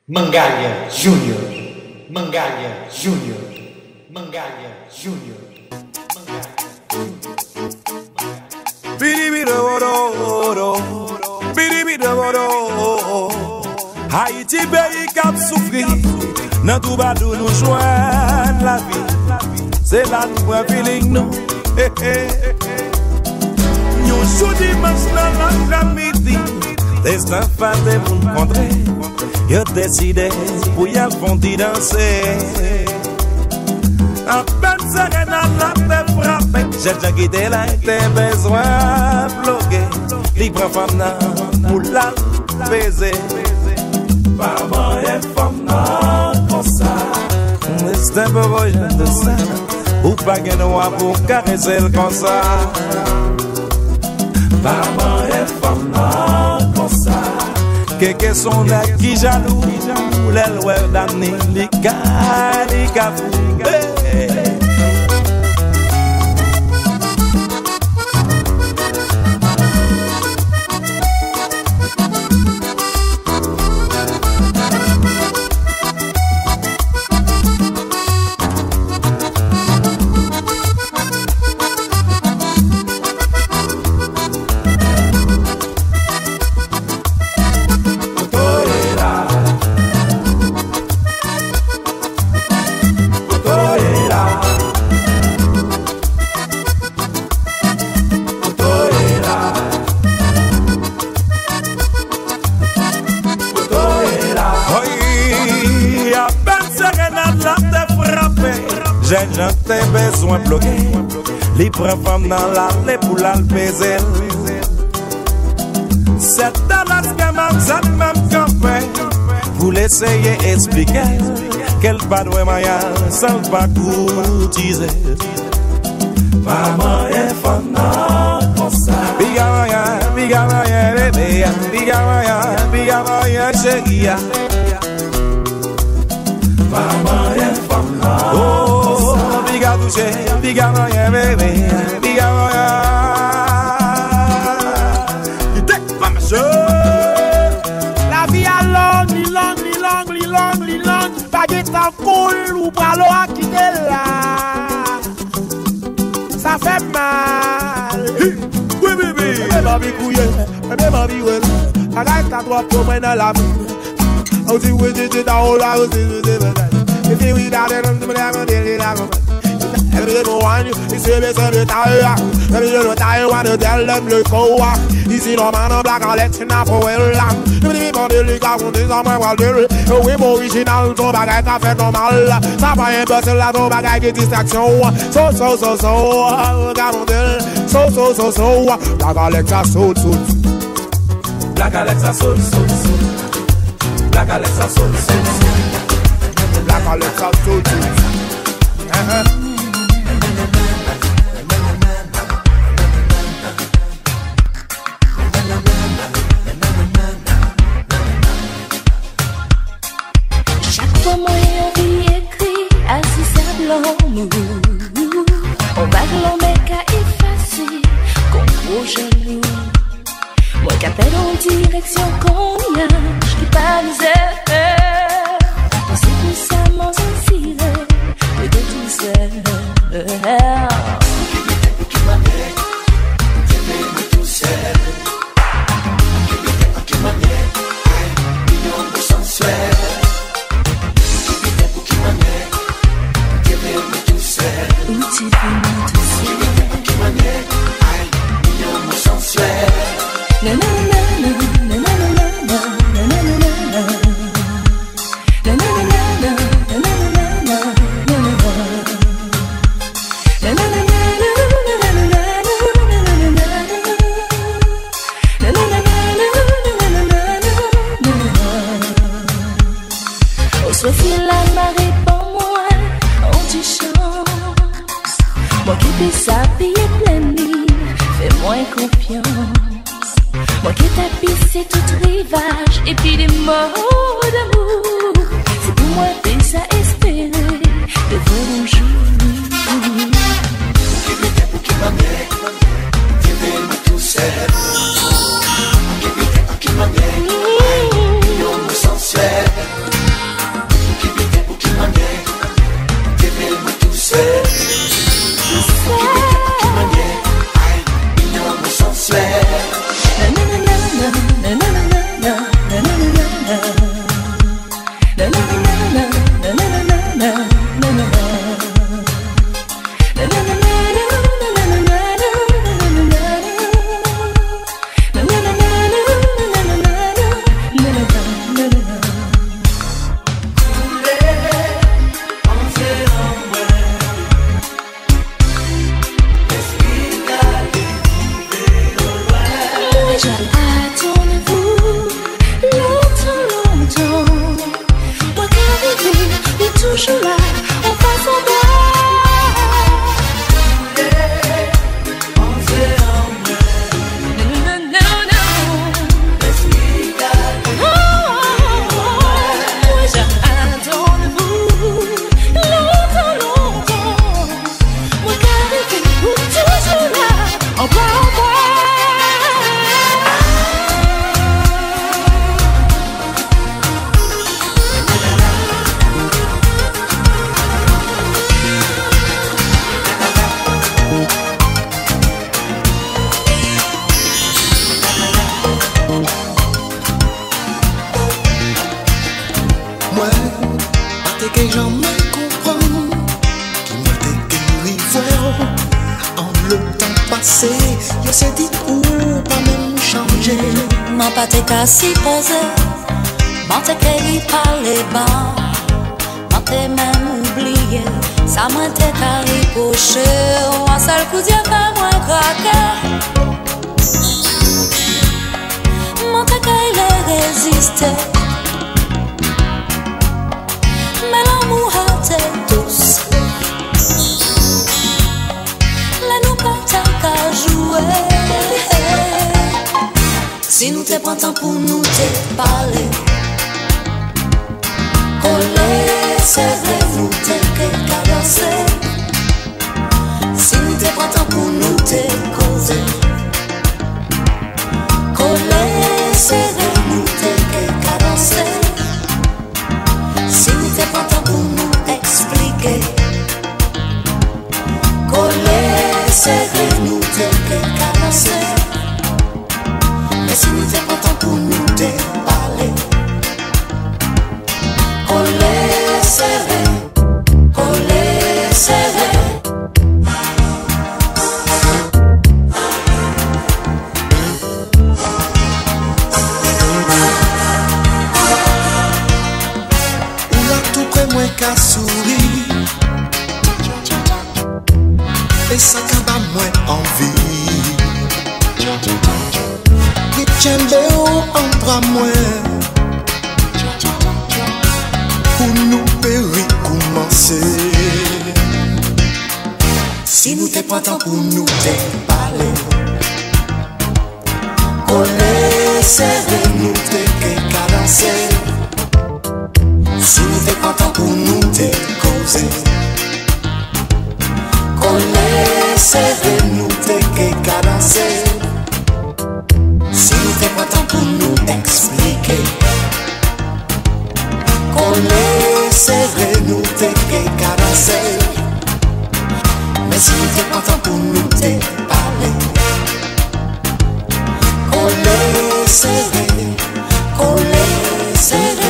Mangalha Júnior, Mangalha Júnior, Mangalha Júnior, Haïti pays cap souffri, nan tout badou nous joindre la vie. C'est là nous prend feeling nous. Nous jour dimanche dans l'après-midi, des enfants de pour nous rencontrer. Yo décidé pour y aller danser. À peine serré dans la tête frappée, j'ai déjà quitté là, t'es besoin bloquer. Libre femme pour la baiser. Maman et femme comme ça. C'est un peu royal de ça. Ou pas qu'un roi pour caresser comme ça. Maman et femme comme ça. Quelques sont là qui jaloux. Les lois d'année, les cafous. J'ai besoin de bloquer. Les prend femme dans l'allée pour la baiser. C'est dans la scamam, ça même campé. Vous l'essayez expliquer. Quel pas de moyen sans pas courtiser. Maman est femme comme ça. Biga moyen, bébé. Biga moyen, chérie. Maman est femme. Oh, biga touché, biga moyen, bébé. Biga moyen. La vie a long, pas de temps cool ou pas l'eau à quitter là. Ça fait mal. Oui, bébé. Ma vie couillée, ma vie ouais. Arrête ta droite pour moi dans la vie. On dit oui, tu dans la rue, if you eat out there, I'm gonna tell you that. Every day, one, you see me, say me tired. Every day, you tired, want to tell them, look forward. Ici, no man, no black, I'll let you know for well long. Every day, people, they look out, they say, well, they're oui, mon original, ton bagay, t'as fait normal. Ça va un peu, c'est là, ton bagay, qui distraction. So, regarde mon tel. So, Black Alexa, soul. Black Alexa, soul. Black Alexa, soul. Black Alexa, soul. Chaque fois moi envie écrit assis sablon mou. On va l'en mec à effacer comme trop jaloux. Moi qu'appelle en direction cognage qui pas misère. C'est pour ça m'en sentir de tout seul. Moi qui fais ça, payer plein mille, fais-moi confiance. Moi qui tapisse tout rivage et puis des mots d'amour. C'est pour moi que ça espérer de voir un jour. Pour qui m'amène, dis-moi tout seul. Pour qui m'amène, sensuel. t'es que jamais comprendre qui m'a été voir en le temps passé. Je sais dit ou pas même changer. M'en pas t'es qu'à s'y poser, m'en t'es qu'à y parler bas, m'en t'es même oublié. Ça m'a t'es qu'à ripocher, un seul coup d'y'a fait moins craquer. M'en t'es qu'à y résister. Mais l'amour a été douce. Là nous pas tant qu'à jouer. Si nous te prends temps pour nous te parler, coller, serrer, nous te cadencer. Si nous te prends temps pour nous te causer, coller, serrer, nous te cadencer. Si nous te prends temps pour nous expliquer, coller, serrer, nous te cadencer. Mais si nous te prends temps pour nous te parler, coller, serrer, coller, serrer. Moi qu'à sourire et ça qu'à moi envie. Et t'aimes entre moi pour nous périr commencer. Si nous t'es pas temps pour nous te parler, coller, serrer, nous te cadencer. Si nous t'es pas temps pour nous te causer, coller, serrer, nous te cadencer. Si nous t'es pas temps pour nous expliquer, coller, serrer, nous te cadencer. Mais si nous t'es pas temps pour nous te parler, coller, serrer, coller, serrer.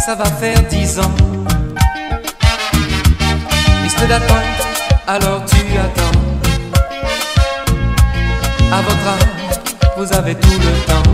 Ça va faire 10 ans. Liste d'attente, alors tu attends. À votre âge, vous avez tout le temps.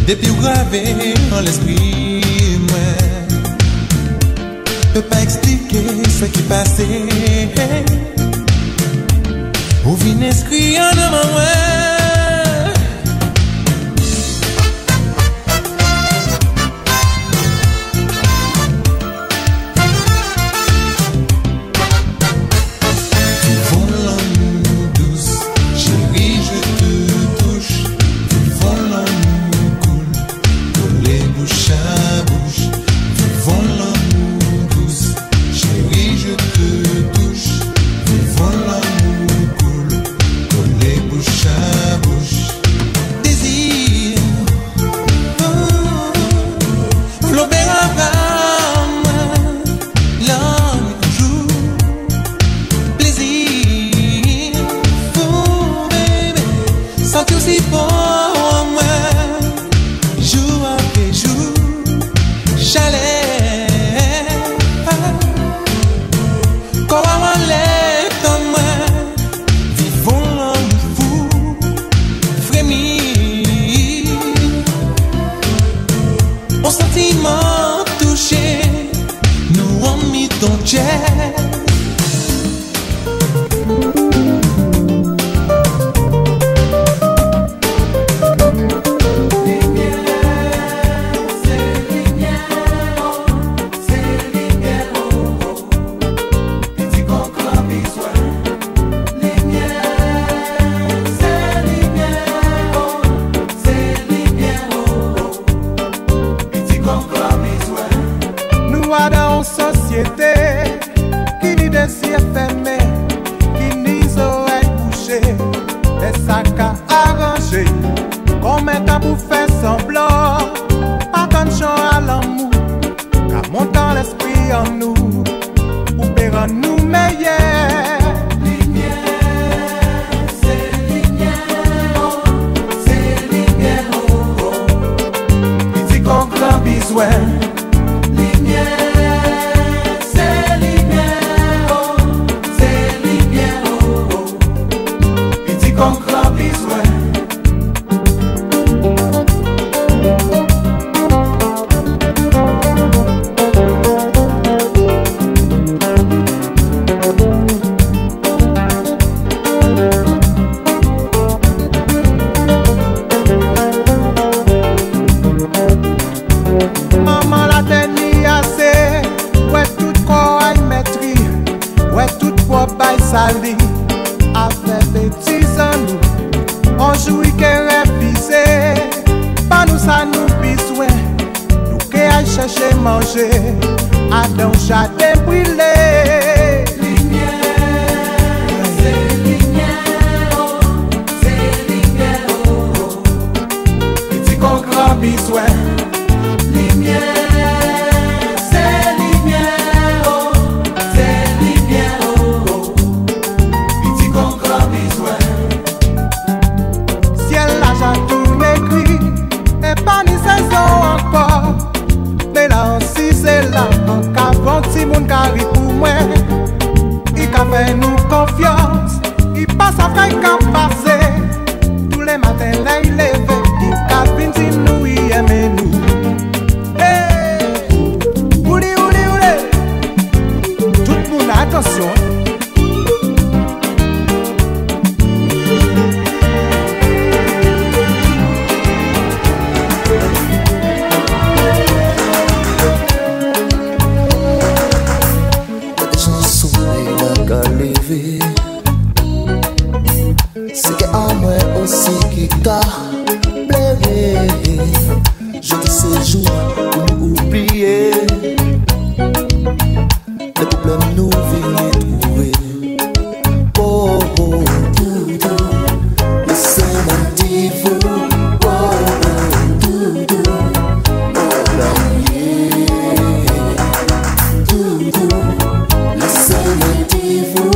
Depuis gravé dans l'esprit, moi, peux pas expliquer ce qui passait. Ou vient inscrit en avant moi. matin là il est fait, Capin si nous y aimons nous. Hey, ouli ouli ouli, tout le monde attention. C'est qu'à moi aussi qui t'a plairé. Je dis ces jours pour nous oublier. Les problèmes nous viennent trouver. Oh oh, doudou, laissez-moi dire vous. Oh oh, doudou, oh là yeah. Doudou, laissez-moi dire vous.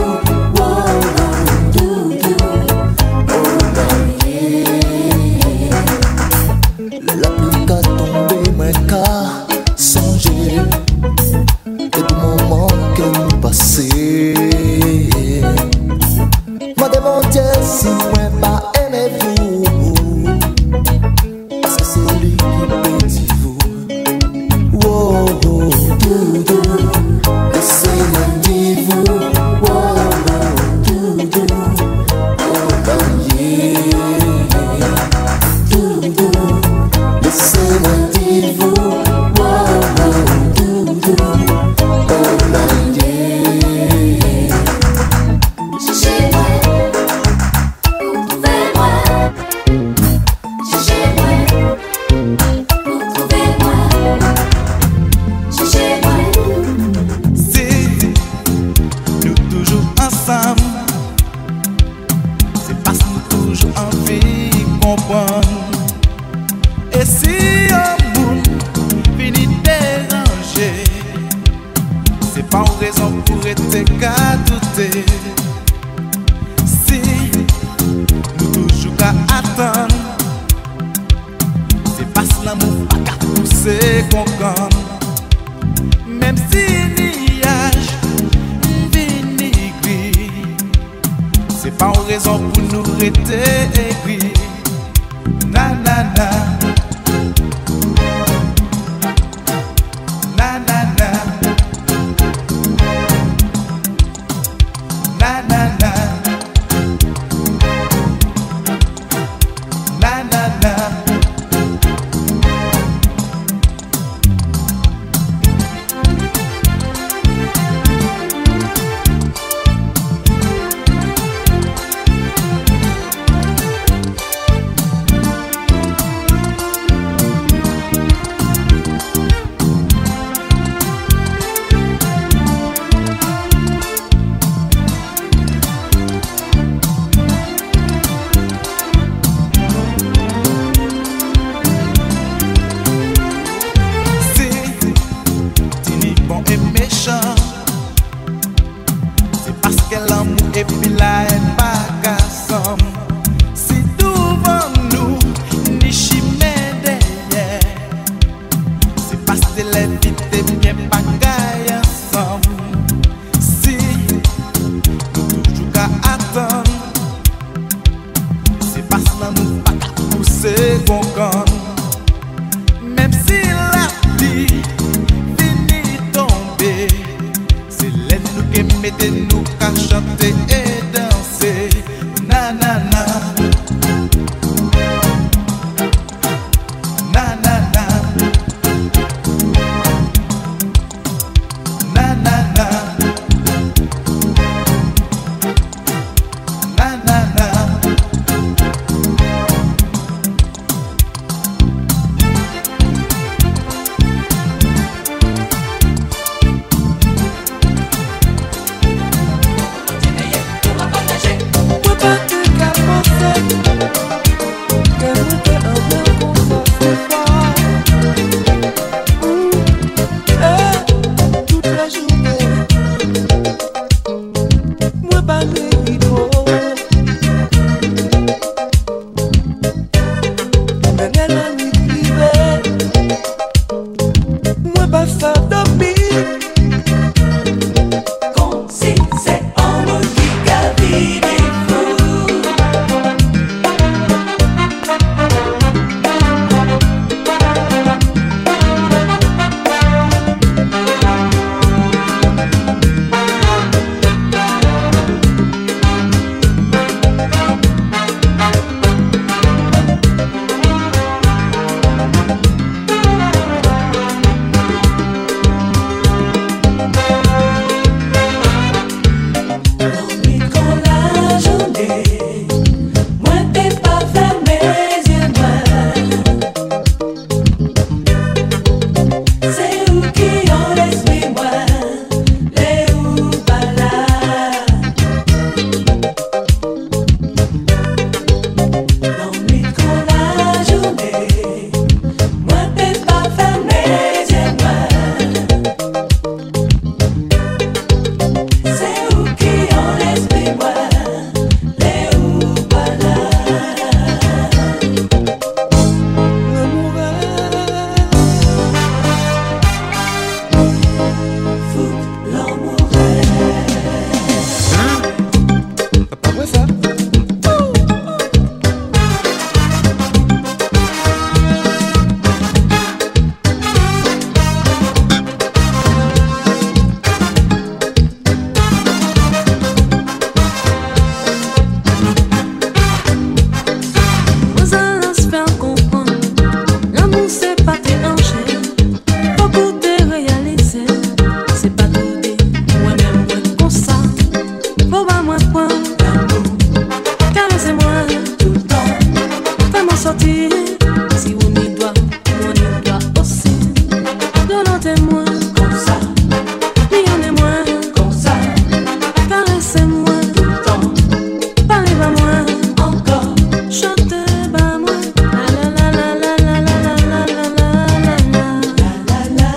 Moi demandais si moi pas aimez-vous, parce que c'est lui qui peut dire vous. Oh oh, doudou, laissez-moi dire vous. Oh oh, doudou, oh là yeah. Doudou, laissez-moi dire vous. Oh oh, doudou, oh là yeah. Et si un monde finit dérangé, c'est pas une raison pour être qu'à douter. Si nous toujours qu'à attendre, c'est pas l'amour pas qu'à pousser qu'on gagne. Même si nuage vini gris, c'est pas une raison pour nous rester aigris. Na na na, na na na, na na na, na na na. C'est parce que l'amour et puis la haine pas qu'à somme. Si devant nous, ni chimère derrière, c'est parce que les vites et bien pas qu'à ensemble. Si nous toujours qu'à attendre, c'est parce que l'amour pas qu'à pousser qu'on gagne. Même si la vie mettez-nous qu'à chanter et danser. Na na na, na na na, na na na, na na na. sortir. Si on y doit, on y doit aussi. Donnez-moi comme ça, lionnez-moi comme ça, caressez-moi tout le temps, parlez-moi moi encore, chantez-moi moi, la la la la la la la la la la la la la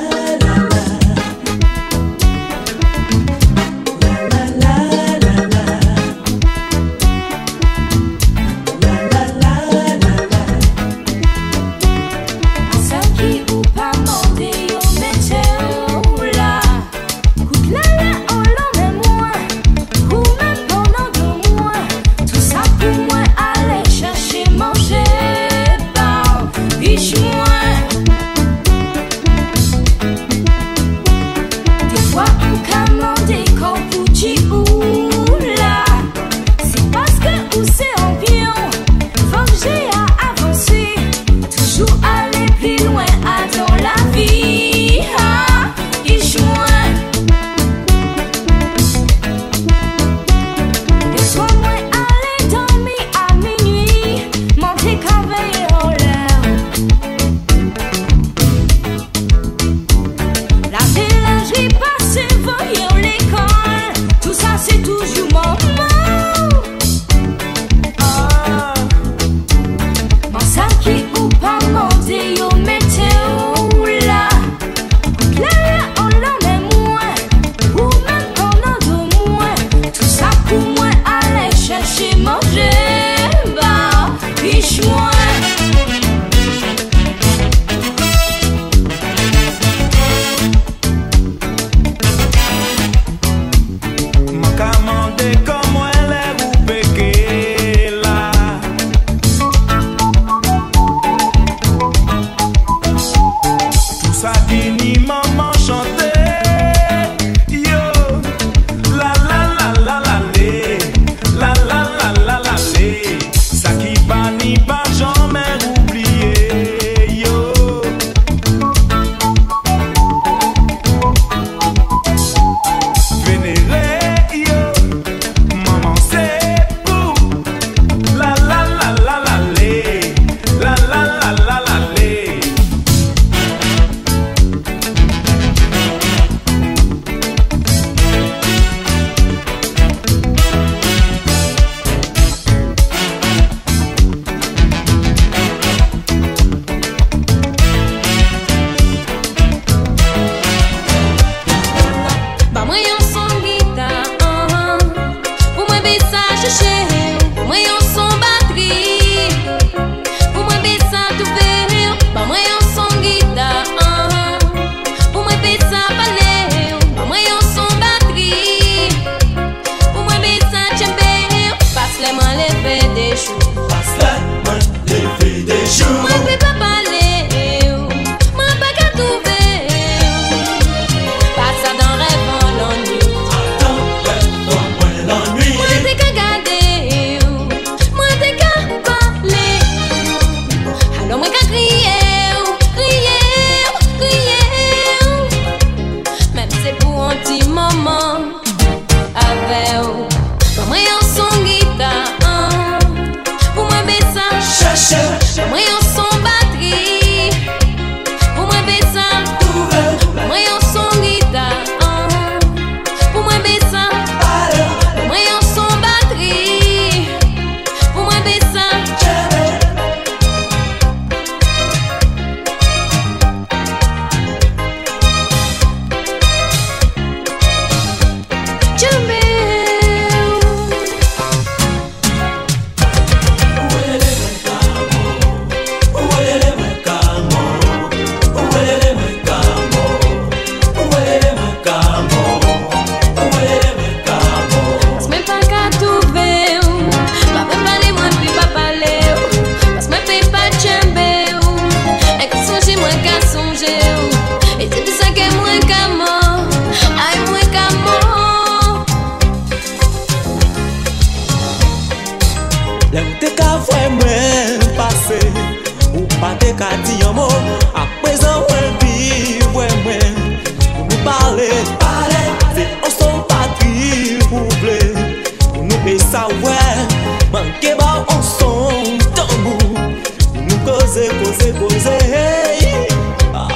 causer, causer, causer. Hey. Ah.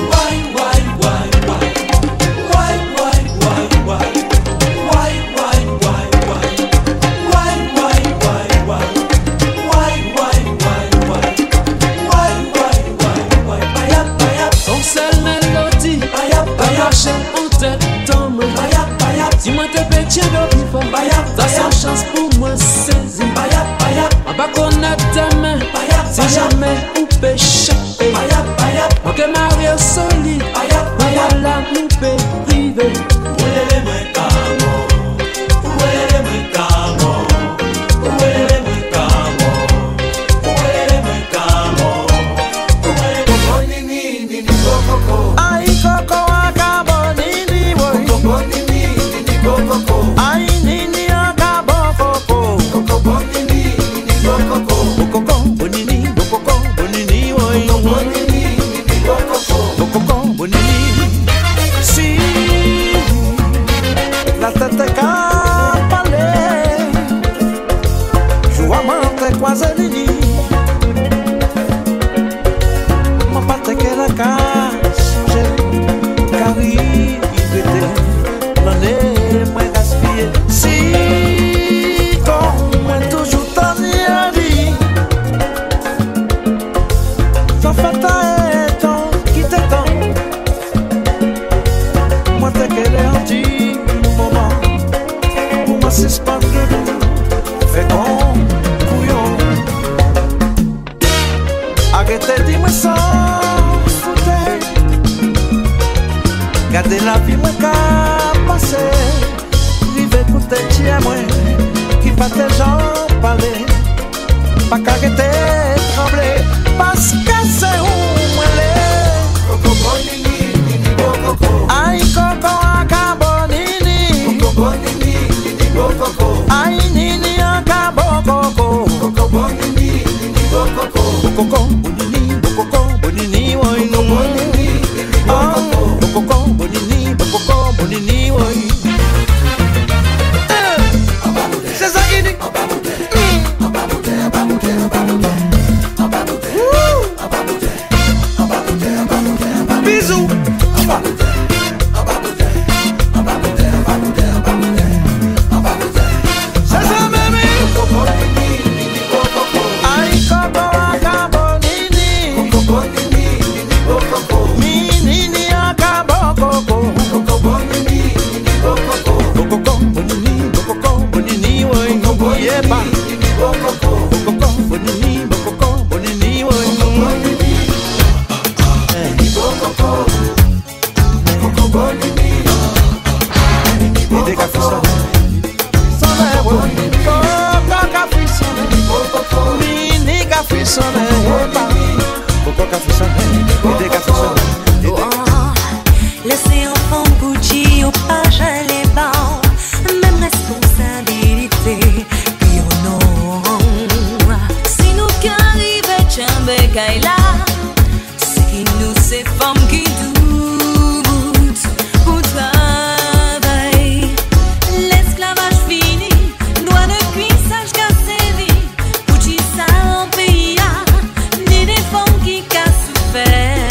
Why, why, why, why? Why, why, why, why? Why, why, why, why? Why, why, why, why? Why, why, why, why? Why, why, why, why? Bayap, bayap. Son seule mélodie, Bayap, bayap. marche en tête dans moi. Bayap, bayap. Dis-moi tes petits d'opifon. Bayap, T'as bayap. sa chance pour moi saisir. Bayap, bayap. On va connaître tes mains. Bayap, Si bayap. jamais ou péché. Bayap, bayap. Ok, Mario solide. Bayap, bayap. Voilà, nous peut priver. Ouelele mwen kamo, ouelele mwen kamo, ouelele mwen kamo, ouelele mwen kamo, ouelele mwen nini, nini kokoko. Ay, coco acabo, nini, boy. Kokoko nini, nini kokoko. Ay, nini, acabo, coco. Kokoko nini, nini kokoko. Coco, bonini, coco, bonini, boy. Kokoko nini, nini kokoko. Coco, bonini. Si la tête capalée, joua mante quasi lini. Mon pate que la cache, cari vete, l'année moins gaspillé. Si comme toujours t'en y a dit, ça fait ta temps qui t'attend. Moi t'es qu'elle est un petit moment pour moi suspendre fait comme couillon. Arrêtez dis-moi sans foutre. Gardez la vie moi qu'à passer. Vivez écouter tiens moi qui pas tes gens parler. Pas qu'arrêter trembler parce que c'est où moi les. Kokoko nini, nini kokoko. Ay, coco acabo, nini. Kokoko nini, nini kokoko. Ay, nini, acabo, coco. Kokoko nini, nini kokoko. Coco, bonini, coco, bonini, boy. Kokoko nini, nini kokoko. Coco, bonini, coco, bonini, boy. C'est ça qui dit. Bisous. C'est ça, bébé. Ay, coco acabo, nini. Kokoko nini, nini kokoko. Mi, nini, acabo, coco. Kokoko nini, nini kokoko. Coco, bonini, coco, bonini, boy. Yeah, ba. Nini kokoko. Coco, bonini, coco, bonini, boy. Idée qu'a fait ça. Sonne, boy. Coco qu'a fait ça. Mini qu'a fait ça. Coco qu'a fait ça. Idée qu'a fait ça. Laissez enfant Gucci au page les bancs, même responsabilité, puis au nom. Si nous qu'arrive Tchambé Kaila, c'est qui nous ces femmes qui doutent pour travail. L'esclavage fini, droit de cuissage qu'a servi, pour qui ça en pays, ni des femmes qui qu'a souffert.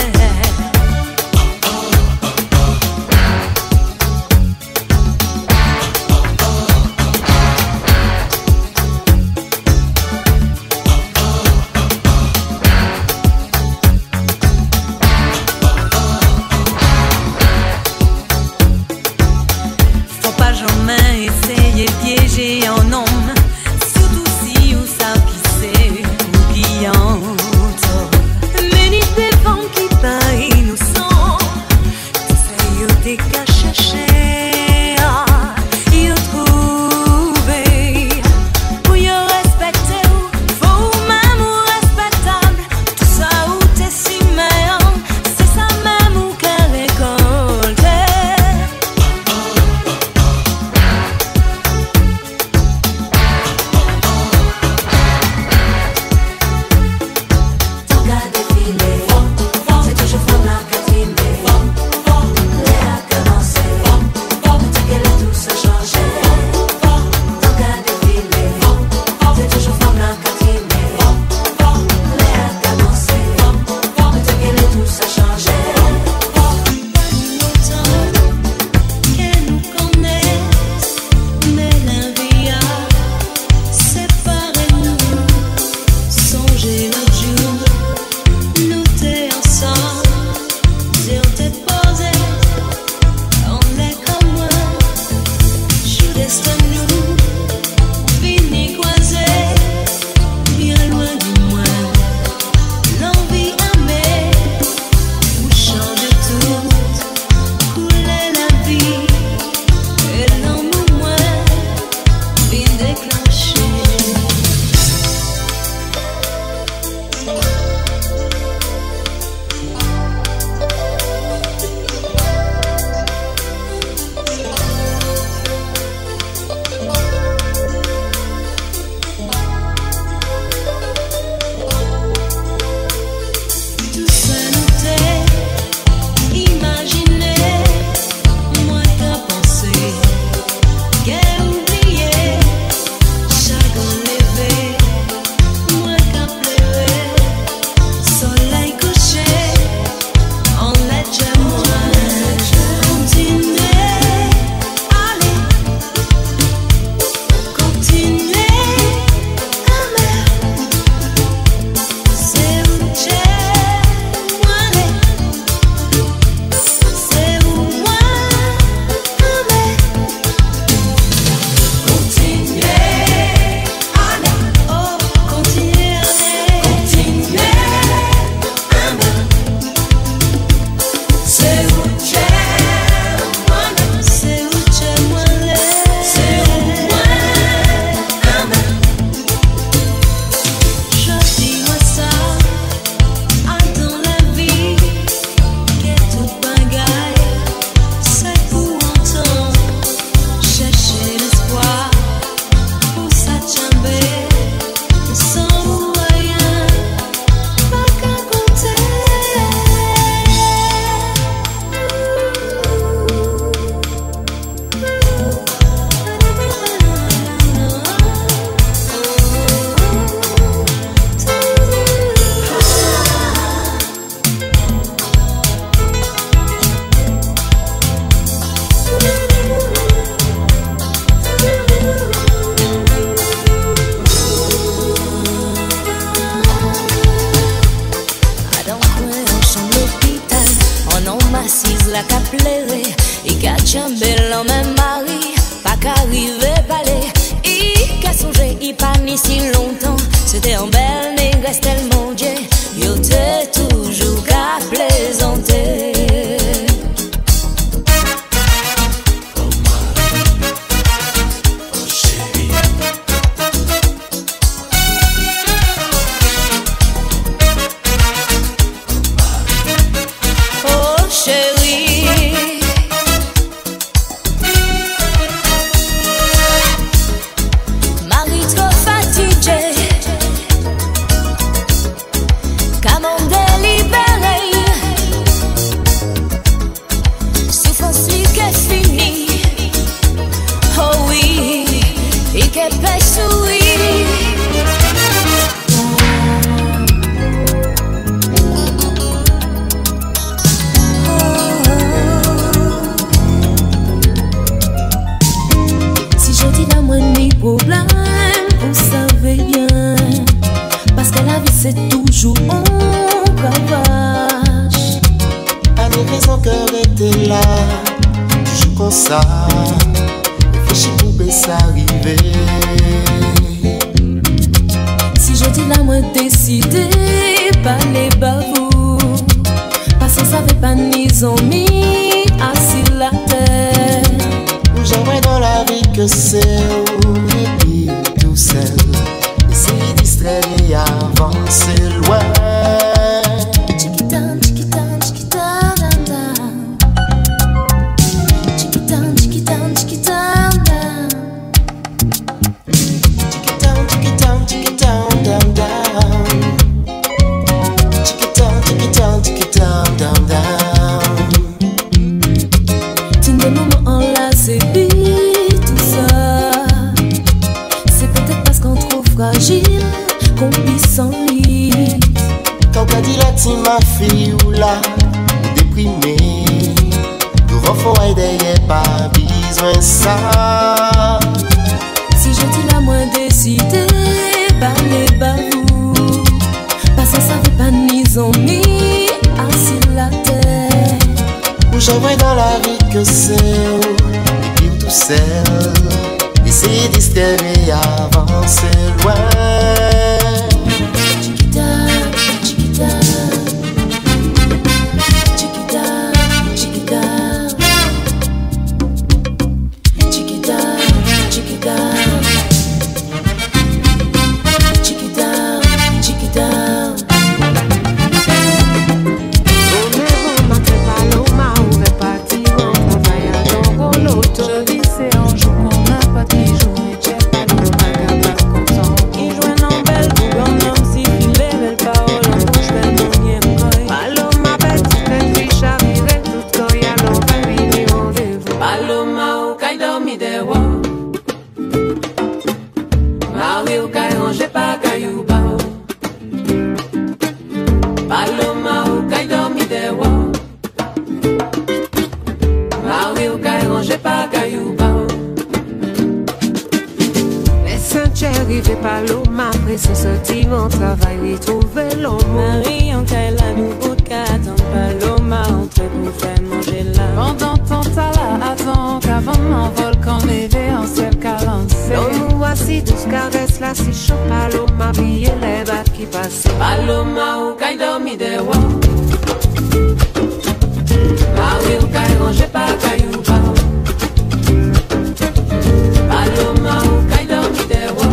chambel en même mari, pas qu'arriver parler. I qu'a songé, il pas ni si longtemps. C'était en belle négresse tellement Dieu, yo t'es toujours qu'à plaisanter. Réfléchis pour baisser arriver. Si je dis la moi décidé, pas les bavous, parce que ça fait pas ni zombie, assis la terre. J'aimerais dans la vie que c'est où et tout seul. Essayer distraire et avancer loin. Qu'on vit sans limite. Quand t'as dit là, tu ma fille ou là, déprimée, nous refont aider, pas besoin ça. Si je dis la moins décidée, par les bavous, parce que ça fait pas ni zombie, assis la terre. Où j'aimerais dans la vie que c'est, et puis tout seul. Essayer d'espérer avancer loin. Chiquita, chiquita, chiquita, chiquita, chiquita, chiquita, chiquita, chiquita. Paloma, après son sentiment, travail, lui trouver l'homme. Marie, en Kaila, nous bout de quatre, Paloma, entre pour faire manger là. Pendant ton temps là, attends qu'avant m'envole, qu'on lève en ciel calancé. L'homme voici, douce caresse là, si chaud, Paloma, briller les battes qui passent. Paloma, ou qu'aille dormi de wa. Marie, ou qu'aille ranger pas caillou, Paloma, ou qu'aille dormi de wa.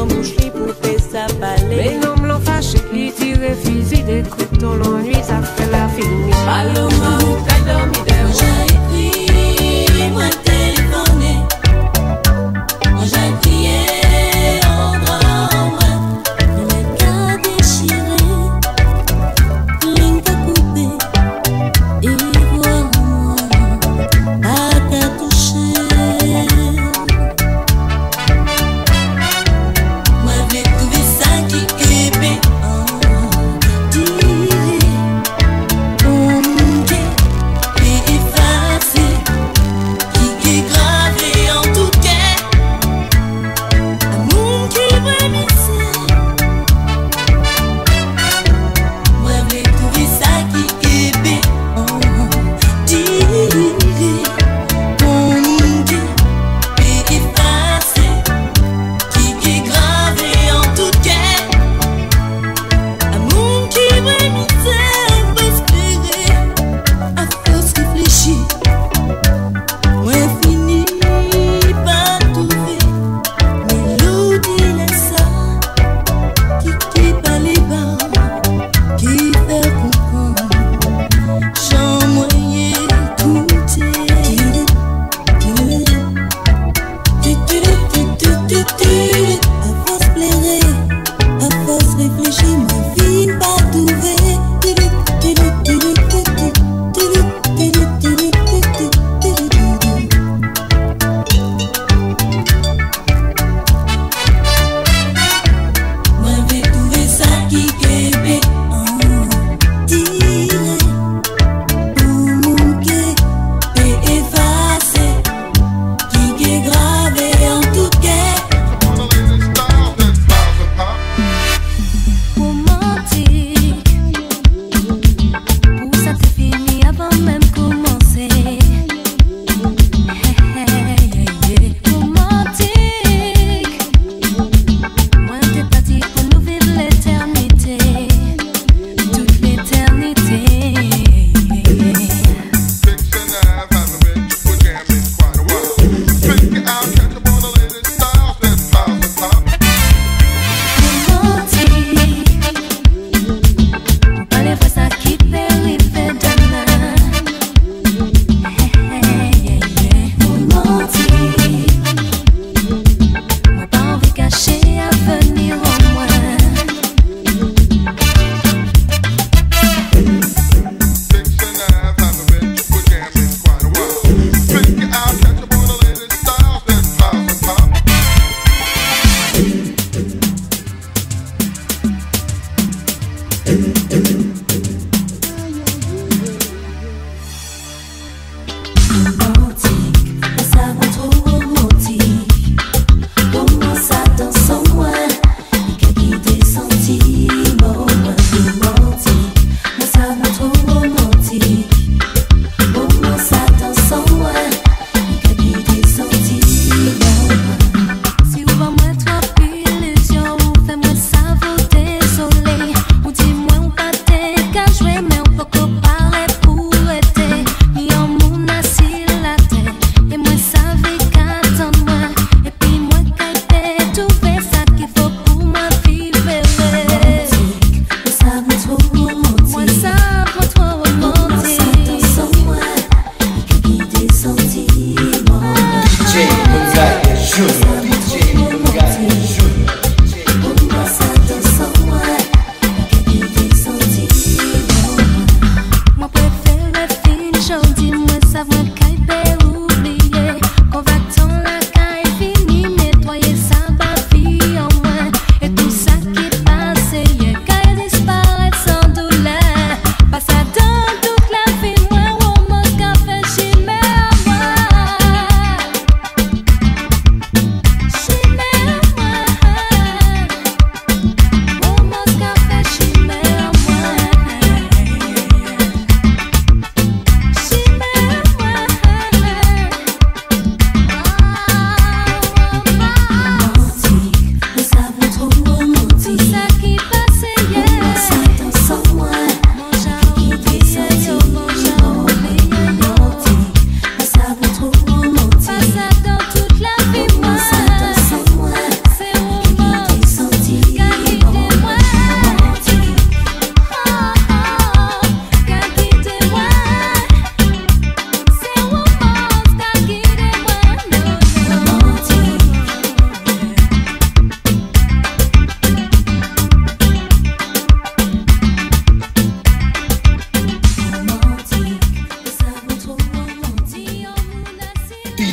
dans bouche li pour faire ça parler. Mais non m'l'en fâché, li tire fusil des couteaux l'ennui ça fait la fini. Paloma ou qu'a dormi de j'ai écrit, moi téléphoné, moi j'ai crié en drame, le cas déchiré, ligne t'a coupé, et voilà moi, pas qu'à toucher. Moi j'ai trouvé ça qui crépait en dit. On dit, et effacé, qui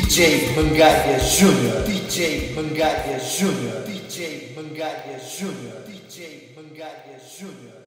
DJ Mangalia Junior, DJ Mangalia Junior, DJ Mangalia Junior, DJ Mangalia Junior.